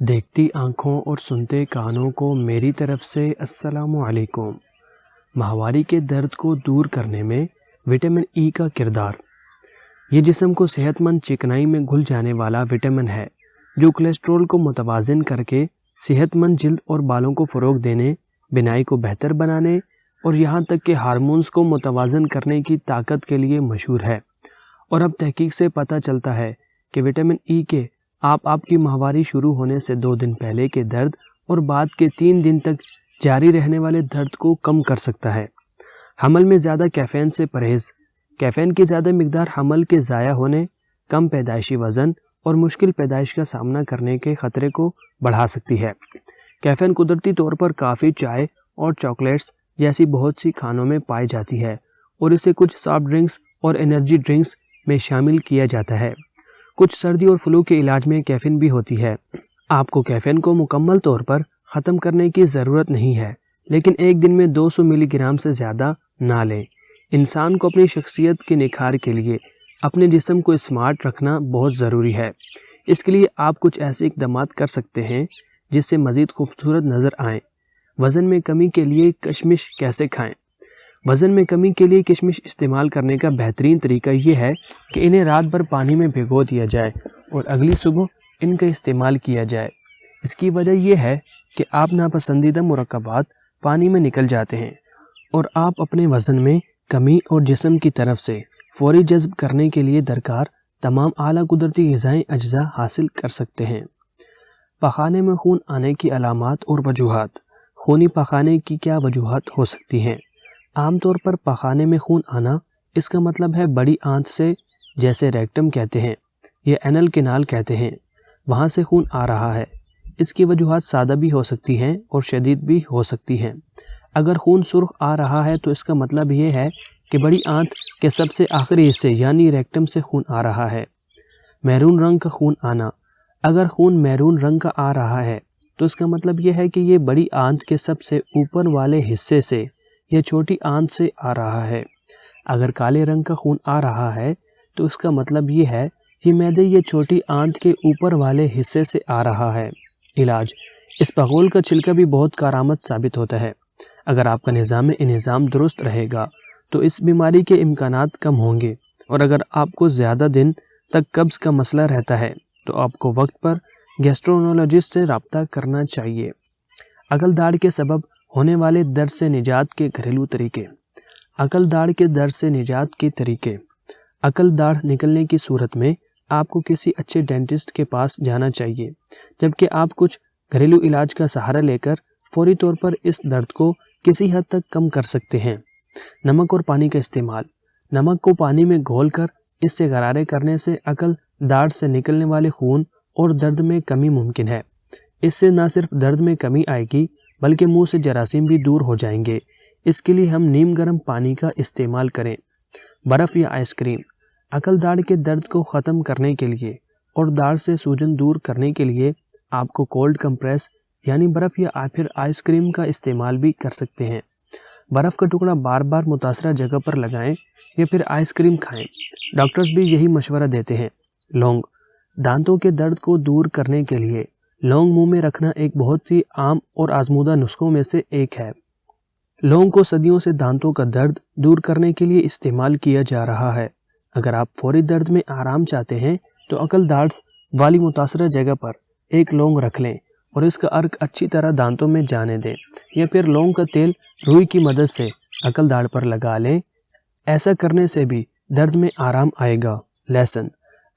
دیکھتی آنکھوں اور سنتے کانوں کو میری طرف سے السلام علیکم۔ ماہواری کے درد کو دور کرنے میں وٹامن ای کا کردار۔ یہ جسم کو صحت مند چکنائی میں گھل جانے والا وٹامن ہے جو کولیسٹرول کو متوازن کر کے صحت مند جلد اور بالوں کو فروغ دینے، بینائی کو بہتر بنانے اور یہاں تک کہ ہارمونز کو متوازن کرنے کی طاقت کے لیے مشہور ہے۔ اور اب تحقیق سے پتہ چلتا ہے کہ وٹامن ای کے آپ کی ماہواری شروع ہونے سے 2 دن پہلے کے درد اور بعد کے 3 دن تک جاری رہنے والے درد کو کم کر سکتا ہے۔ حمل میں زیادہ کیفین سے پرہیز۔ کیفین کی زیادہ مقدار حمل کے ضائع ہونے، کم پیدائشی وزن اور مشکل پیدائش کا سامنا کرنے کے خطرے کو بڑھا سکتی ہے۔ کیفین قدرتی طور پر کافی، چائے اور چاکلیٹس جیسی بہت سی کھانوں میں پائی جاتی ہے اور اسے کچھ سافٹ ڈرنکس اور انرجی ڈرنکس میں شامل کیا جاتا ہے۔ کچھ سردی اور فلو کے علاج میں کیفین بھی ہوتی ہے۔ آپ کو کیفین کو مکمل طور پر ختم کرنے کی ضرورت نہیں ہے، لیکن ایک دن میں 200 ملی گرام سے زیادہ نہ لیں۔ انسان کو اپنی شخصیت کے نکھار کے لیے اپنے جسم کو اسمارٹ رکھنا بہت ضروری ہے۔ اس کے لیے آپ کچھ ایسے اقدامات کر سکتے ہیں جس سے مزید خوبصورت نظر آئیں۔ وزن میں کمی کے لیے کشمش کیسے کھائیں؟ وزن میں کمی کے لیے کشمش استعمال کرنے کا بہترین طریقہ یہ ہے کہ انہیں رات بھر پانی میں بھگو دیا جائے اور اگلی صبح ان کا استعمال کیا جائے۔ اس کی وجہ یہ ہے کہ آپ ناپسندیدہ مرکبات پانی میں نکل جاتے ہیں اور آپ اپنے وزن میں کمی اور جسم کی طرف سے فوری جذب کرنے کے لیے درکار تمام اعلیٰ قدرتی غذائی اجزاء حاصل کر سکتے ہیں۔ پخانے میں خون آنے کی علامات اور وجوہات۔ خونی پخانے کی کیا وجوہات ہو سکتی ہیں؟ عام طور پر پخانے میں خون آنا، اس کا مطلب ہے بڑی آنت سے، جیسے ریکٹم کہتے ہیں یا اینل کینال کہتے ہیں، وہاں سے خون آ رہا ہے۔ اس کی وجوہات سادہ بھی ہو سکتی ہیں اور شدید بھی ہو سکتی ہیں۔ اگر خون سرخ آ رہا ہے تو اس کا مطلب یہ ہے کہ بڑی آنت کے سب سے آخری حصے یعنی ریکٹم سے خون آ رہا ہے۔ میرون رنگ کا خون آنا۔ اگر خون میرون رنگ کا آ رہا ہے تو اس کا مطلب یہ ہے کہ یہ بڑی آنت کے سب سے اوپر والے حصے سے یا چھوٹی آنت سے آ رہا ہے۔ اگر کالے رنگ کا خون آ رہا ہے تو اس کا مطلب یہ ہے یہ معدے یا چھوٹی آنت کے اوپر والے حصے سے آ رہا ہے۔ علاج۔ اس پغول کا چھلکا بھی بہت کارآمد ثابت ہوتا ہے۔ اگر آپ کا نظام انہضام درست رہے گا تو اس بیماری کے امکانات کم ہوں گے، اور اگر آپ کو زیادہ دن تک قبض کا مسئلہ رہتا ہے تو آپ کو وقت پر گیسٹرونالوجسٹ سے رابطہ کرنا چاہیے۔ عقل داڑھ کے سبب ہونے والے درد سے نجات کے گھریلو طریقے۔ عقل داڑھ کے درد سے نجات کے طریقے۔ عقل داڑھ نکلنے کی صورت میں آپ کو کسی اچھے ڈینٹسٹ کے پاس جانا چاہیے، جبکہ آپ کچھ گھریلو علاج کا سہارا لے کر فوری طور پر اس درد کو کسی حد تک کم کر سکتے ہیں۔ نمک اور پانی کا استعمال۔ نمک کو پانی میں گھول کر اس سے غرارے کرنے سے عقل داڑھ سے نکلنے والے خون اور درد میں کمی ممکن ہے۔ اس سے نہ صرف درد میں کمی آئے گی بلکہ منہ سے جراثیم بھی دور ہو جائیں گے۔ اس کے لیے ہم نیم گرم پانی کا استعمال کریں۔ برف یا آئس کریم۔ عقل داڑھ کے درد کو ختم کرنے کے لیے اور داڑھ سے سوجن دور کرنے کے لیے آپ کو کولڈ کمپریس یعنی برف یا پھر آئس کریم کا استعمال بھی کر سکتے ہیں۔ برف کا ٹکڑا بار بار متاثرہ جگہ پر لگائیں یا پھر آئس کریم کھائیں۔ ڈاکٹرز بھی یہی مشورہ دیتے ہیں۔ لونگ۔ دانتوں کے درد کو دور کرنے کے لیے لونگ منہ میں رکھنا ایک بہت ہی عام اور آزمودہ نسخوں میں سے ایک ہے۔ لونگ کو صدیوں سے دانتوں کا درد دور کرنے کے لیے استعمال کیا جا رہا ہے۔ اگر آپ فوری درد میں آرام چاہتے ہیں تو عقل داڑھ والی متاثرہ جگہ پر ایک لونگ رکھ لیں اور اس کا عرق اچھی طرح دانتوں میں جانے دیں، یا پھر لونگ کا تیل روئی کی مدد سے عقل داڑھ پر لگا لیں۔ ایسا کرنے سے بھی درد میں آرام آئے گا۔ لہسن۔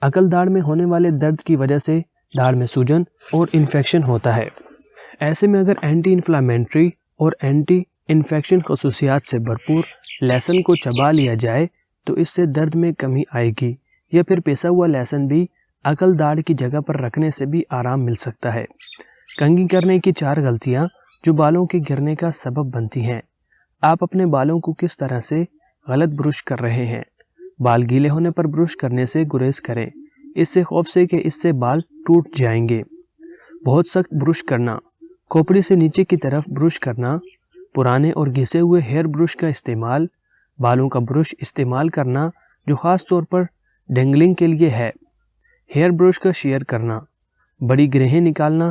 عقل داڑھ میں ہونے والے درد کی وجہ سے داڑھ میں سوجن اور انفیکشن ہوتا ہے۔ ایسے میں اگر اینٹی انفلامنٹری اور اینٹی انفیکشن خصوصیات سے بھرپور لہسن کو چبا لیا جائے تو اس سے درد میں کمی آئے گی، یا پھر پیسا ہوا لہسن بھی عقل داڑھ کی جگہ پر رکھنے سے بھی آرام مل سکتا ہے۔ کنگھی کرنے کی 4 غلطیاں جو بالوں کے گرنے کا سبب بنتی ہیں۔ آپ اپنے بالوں کو کس طرح سے غلط برش کر رہے ہیں؟ بال گیلے ہونے پر برش کرنے سے گریز کریں، اس سے خوف سے کہ اس سے بال ٹوٹ جائیں گے۔ بہت سخت برش کرنا۔ کھوپڑی سے نیچے کی طرف برش کرنا۔ پرانے اور گھسے ہوئے ہیئر برش کا استعمال۔ بالوں کا برش استعمال کرنا جو خاص طور پر ڈینگلنگ کے لیے ہے۔ ہیئر برش کا شیئر کرنا۔ بڑی گرہیں نکالنا۔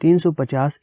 350